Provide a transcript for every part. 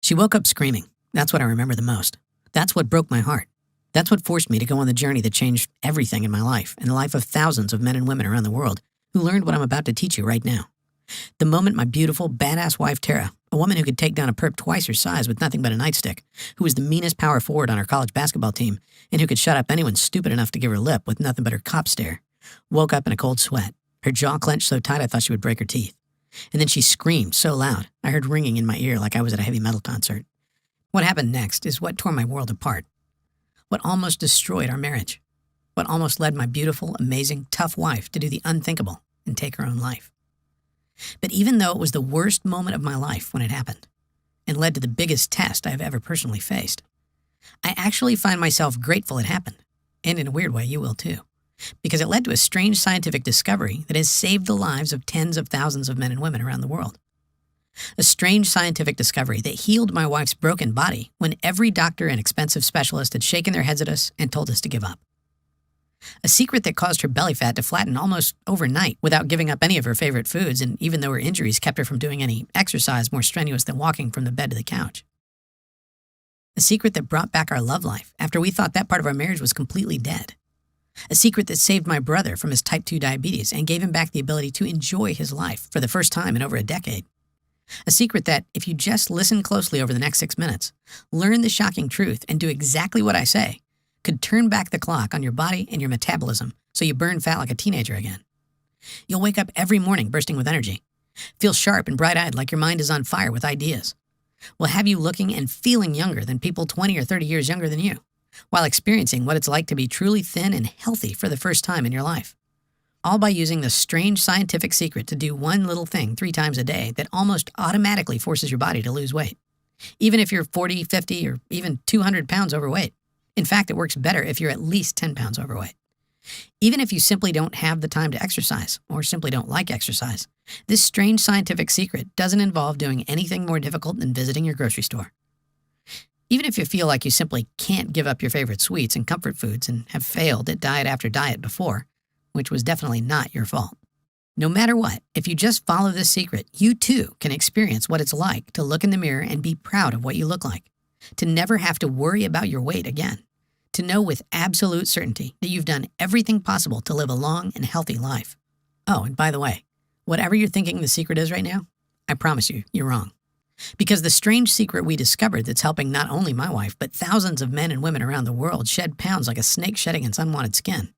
She woke up screaming. That's what I remember the most. That's what broke my heart. That's what forced me to go on the journey that changed everything in my life and the life of thousands of men and women around the world who learned what I'm about to teach you right now. The moment my beautiful, badass wife, Tara, a woman who could take down a perp twice her size with nothing but a nightstick, who was the meanest power forward on her college basketball team, and who could shut up anyone stupid enough to give her lip with nothing but her cop stare, woke up in a cold sweat, her jaw clenched so tight I thought she would break her teeth. And then she screamed so loud, I heard ringing in my ear like I was at a heavy metal concert. What happened next is what tore my world apart. What almost destroyed our marriage. What almost led my beautiful, amazing, tough wife to do the unthinkable and take her own life. But even though it was the worst moment of my life when it happened, and led to the biggest test I have ever personally faced, I actually find myself grateful it happened, and in a weird way you will too, because it led to a strange scientific discovery that has saved the lives of tens of thousands of men and women around the world. A strange scientific discovery that healed my wife's broken body when every doctor and expensive specialist had shaken their heads at us and told us to give up. A secret that caused her belly fat to flatten almost overnight without giving up any of her favorite foods, and even though her injuries kept her from doing any exercise more strenuous than walking from the bed to the couch. A secret that brought back our love life after we thought that part of our marriage was completely dead. A secret that saved my brother from his type 2 diabetes and gave him back the ability to enjoy his life for the first time in over a decade. A secret that, if you just listen closely over the next 6 minutes, learn the shocking truth, and do exactly what I say, could turn back the clock on your body and your metabolism so you burn fat like a teenager again. You'll wake up every morning bursting with energy, feel sharp and bright-eyed like your mind is on fire with ideas. Will have you looking and feeling younger than people 20 or 30 years younger than you, while experiencing what it's like to be truly thin and healthy for the first time in your life. All by using the strange scientific secret to do one little thing 3 times a day that almost automatically forces your body to lose weight, even if you're 40, 50, or even 200 pounds overweight. In fact, it works better if you're at least 10 pounds overweight. Even if you simply don't have the time to exercise, or simply don't like exercise, this strange scientific secret doesn't involve doing anything more difficult than visiting your grocery store. Even if you feel like you simply can't give up your favorite sweets and comfort foods and have failed at diet after diet before, which was definitely not your fault. No matter what, if you just follow this secret, you too can experience what it's like to look in the mirror and be proud of what you look like, to never have to worry about your weight again, to know with absolute certainty that you've done everything possible to live a long and healthy life. Oh, and by the way, whatever you're thinking the secret is right now, I promise you, you're wrong. Because the strange secret we discovered that's helping not only my wife, but thousands of men and women around the world shed pounds like a snake shedding its unwanted skin.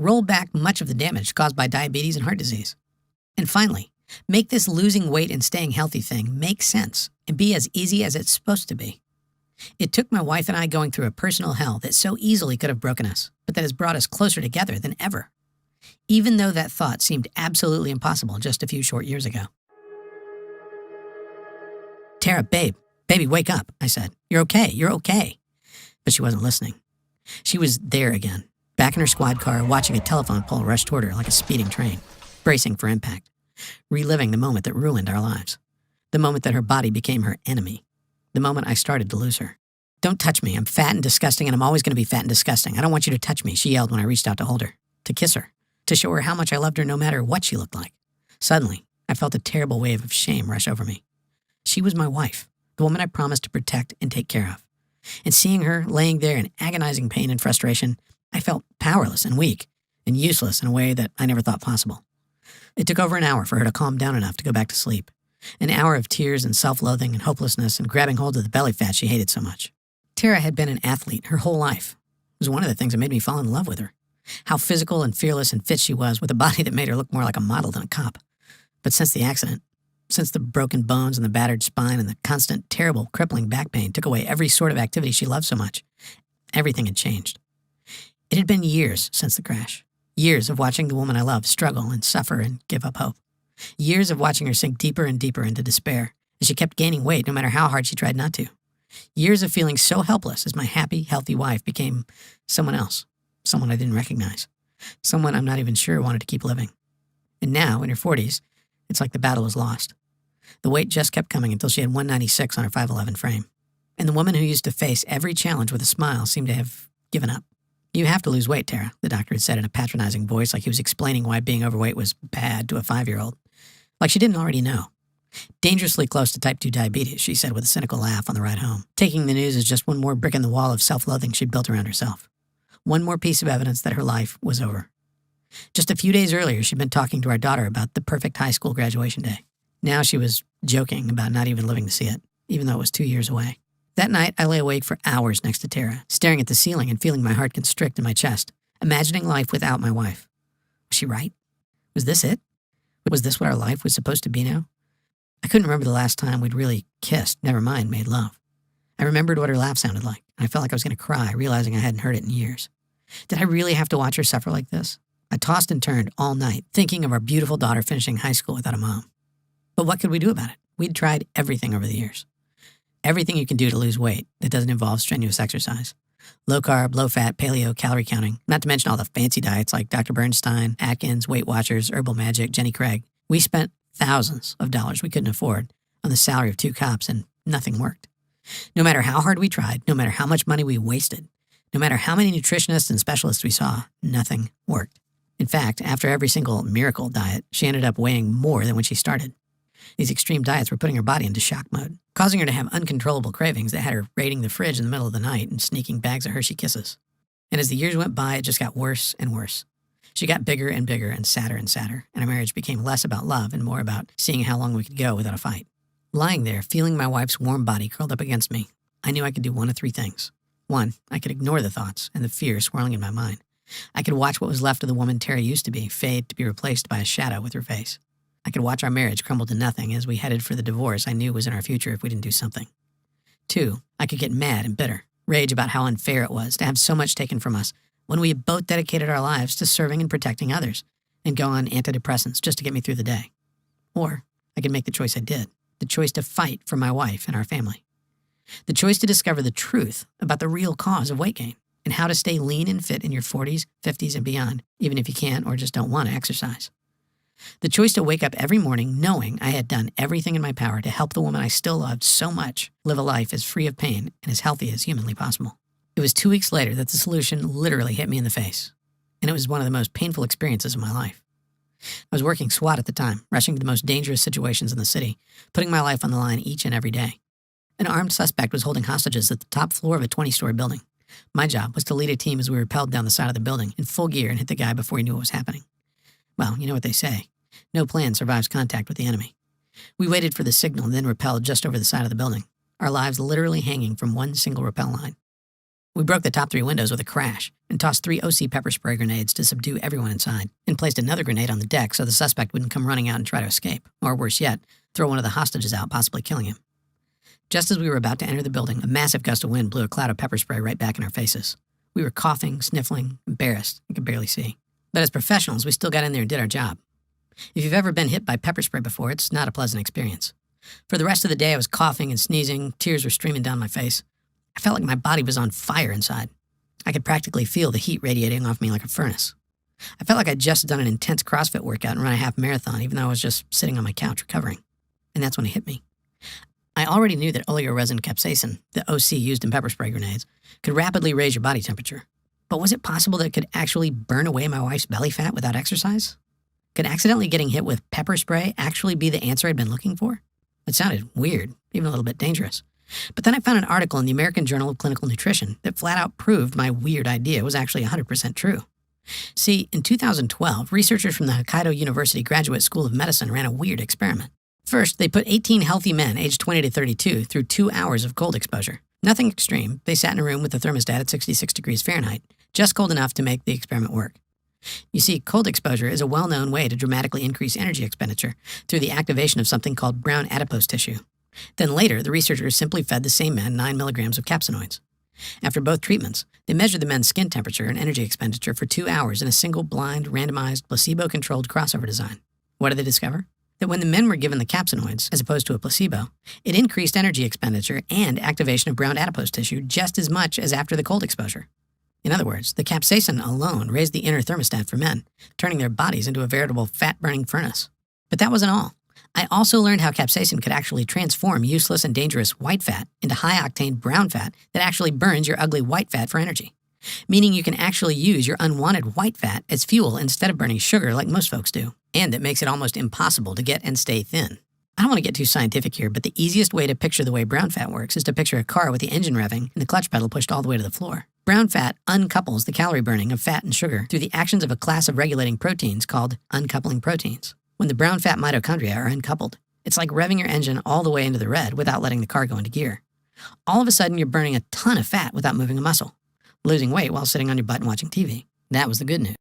Roll back much of the damage caused by diabetes and heart disease. And finally, make this losing weight and staying healthy thing make sense and be as easy as it's supposed to be. It took my wife and I going through a personal hell that so easily could have broken us, but that has brought us closer together than ever, even though that thought seemed absolutely impossible just a few short years ago. Tara, baby, wake up, I said. You're okay. But she wasn't listening. She was there again, back in her squad car, watching a telephone pole rush toward her like a speeding train, bracing for impact, reliving the moment that ruined our lives, the moment that her body became her enemy, the moment I started to lose her. Don't touch me. I'm fat and disgusting, and I'm always going to be fat and disgusting. I don't want you to touch me, she yelled when I reached out to hold her, to kiss her, to show her how much I loved her no matter what she looked like. Suddenly, I felt a terrible wave of shame rush over me. She was my wife, the woman I promised to protect and take care of. And seeing her laying there in agonizing pain and frustration, I felt powerless and weak and useless in a way that I never thought possible. It took over an hour for her to calm down enough to go back to sleep. An hour of tears and self-loathing and hopelessness and grabbing hold of the belly fat she hated so much. Tara had been an athlete her whole life. It was one of the things that made me fall in love with her. How physical and fearless and fit she was, with a body that made her look more like a model than a cop. But since the accident, since the broken bones and the battered spine and the constant, terrible, crippling back pain took away every sort of activity she loved so much, everything had changed. It had been years since the crash. Years of watching the woman I loved struggle and suffer and give up hope. Years of watching her sink deeper and deeper into despair as she kept gaining weight no matter how hard she tried not to. Years of feeling so helpless as my happy, healthy wife became someone else, someone I didn't recognize, someone I'm not even sure wanted to keep living. And now, in her 40s, it's like the battle was lost. The weight just kept coming until she had 196 on her 5'11" frame. And the woman who used to face every challenge with a smile seemed to have given up. You have to lose weight, Tara, the doctor had said in a patronizing voice, like he was explaining why being overweight was bad to a 5-year-old. Like she didn't already know. Dangerously close to type 2 diabetes, she said with a cynical laugh on the ride home, taking the news as just one more brick in the wall of self-loathing she'd built around herself. One more piece of evidence that her life was over. Just a few days earlier, she'd been talking to our daughter about the perfect high school graduation day. Now she was joking about not even living to see it, even though it was 2 years away. That night, I lay awake for hours next to Tara, staring at the ceiling and feeling my heart constrict in my chest, imagining life without my wife. Was she right? Was this it? Was this what our life was supposed to be now? I couldn't remember the last time we'd really kissed, never mind made love. I remembered what her laugh sounded like, and I felt like I was going to cry, realizing I hadn't heard it in years. Did I really have to watch her suffer like this? I tossed and turned all night, thinking of our beautiful daughter finishing high school without a mom. But what could we do about it? We'd tried everything over the years. Everything you can do to lose weight that doesn't involve strenuous exercise. Low carb, low fat, paleo, calorie counting, not to mention all the fancy diets like Dr. Bernstein, Atkins, Weight Watchers, Herbal Magic, Jenny Craig. We spent thousands of dollars we couldn't afford on the salary of 2 cops, and nothing worked. No matter how hard we tried, no matter how much money we wasted, no matter how many nutritionists and specialists we saw, nothing worked. In fact, after every single miracle diet, she ended up weighing more than when she started. These extreme diets were putting her body into shock mode, causing her to have uncontrollable cravings that had her raiding the fridge in the middle of the night and sneaking bags of Hershey Kisses. And as the years went by, it just got worse and worse. She got bigger and bigger and sadder, and our marriage became less about love and more about seeing how long we could go without a fight. Lying there, feeling my wife's warm body curled up against me, I knew I could do one of 3 things. 1, I could ignore the thoughts and the fear swirling in my mind. I could watch what was left of the woman Tara used to be fade to be replaced by a shadow with her face. I could watch our marriage crumble to nothing as we headed for the divorce I knew was in our future if we didn't do something. 2, I could get mad and bitter, rage about how unfair it was to have so much taken from us when we had both dedicated our lives to serving and protecting others, and go on antidepressants just to get me through the day. Or I could make the choice I did, the choice to fight for my wife and our family. The choice to discover the truth about the real cause of weight gain and how to stay lean and fit in your 40s, 50s, and beyond, even if you can't or just don't want to exercise. The choice to wake up every morning knowing I had done everything in my power to help the woman I still loved so much live a life as free of pain and as healthy as humanly possible. It was 2 weeks later that the solution literally hit me in the face, and it was one of the most painful experiences of my life. I was working SWAT at the time, rushing to the most dangerous situations in the city, putting my life on the line each and every day. An armed suspect was holding hostages at the top floor of a 20-story building. My job was to lead a team as we rappelled down the side of the building in full gear and hit the guy before he knew what was happening. Well, you know what they say. No plan survives contact with the enemy. We waited for the signal and then rappelled just over the side of the building, our lives literally hanging from one single rappel line. We broke the top 3 windows with a crash and tossed 3 OC pepper spray grenades to subdue everyone inside, and placed another grenade on the deck so the suspect wouldn't come running out and try to escape, or worse yet, throw one of the hostages out, possibly killing him. Just as we were about to enter the building, a massive gust of wind blew a cloud of pepper spray right back in our faces. We were coughing, sniffling, embarrassed, and could barely see. But as professionals, we still got in there and did our job. If you've ever been hit by pepper spray before, it's not a pleasant experience. For the rest of the day, I was coughing and sneezing, tears were streaming down my face. I felt like my body was on fire inside. I could practically feel the heat radiating off me like a furnace. I felt like I'd just done an intense CrossFit workout and run a half marathon, even though I was just sitting on my couch recovering. And that's when it hit me. I already knew that oleoresin capsaicin, the OC used in pepper spray grenades, could rapidly raise your body temperature. But was it possible that it could actually burn away my wife's belly fat without exercise? Could accidentally getting hit with pepper spray actually be the answer I'd been looking for? It sounded weird, even a little bit dangerous. But then I found an article in the American Journal of Clinical Nutrition that flat out proved my weird idea was actually 100% true. See, in 2012, researchers from the Hokkaido University Graduate School of Medicine ran a weird experiment. First, they put 18 healthy men aged 20 to 32 through 2 hours of cold exposure. Nothing extreme. They sat in a room with the thermostat at 66 degrees Fahrenheit, just cold enough to make the experiment work. You see, cold exposure is a well-known way to dramatically increase energy expenditure through the activation of something called brown adipose tissue. Then later, the researchers simply fed the same men 9 milligrams of capsaicinoids. After both treatments, they measured the men's skin temperature and energy expenditure for 2 hours in a single blind, randomized, placebo-controlled crossover design. What did they discover? That when the men were given the capsaicinoids, as opposed to a placebo, it increased energy expenditure and activation of brown adipose tissue just as much as after the cold exposure. In other words, the capsaicin alone raised the inner thermostat for men, turning their bodies into a veritable fat-burning furnace. But that wasn't all. I also learned how capsaicin could actually transform useless and dangerous white fat into high-octane brown fat that actually burns your ugly white fat for energy. Meaning you can actually use your unwanted white fat as fuel instead of burning sugar like most folks do. And it makes it almost impossible to get and stay thin. I don't want to get too scientific here, but the easiest way to picture the way brown fat works is to picture a car with the engine revving and the clutch pedal pushed all the way to the floor. Brown fat uncouples the calorie burning of fat and sugar through the actions of a class of regulating proteins called uncoupling proteins. When the brown fat mitochondria are uncoupled, it's like revving your engine all the way into the red without letting the car go into gear. All of a sudden, you're burning a ton of fat without moving a muscle, losing weight while sitting on your butt and watching TV. That was the good news.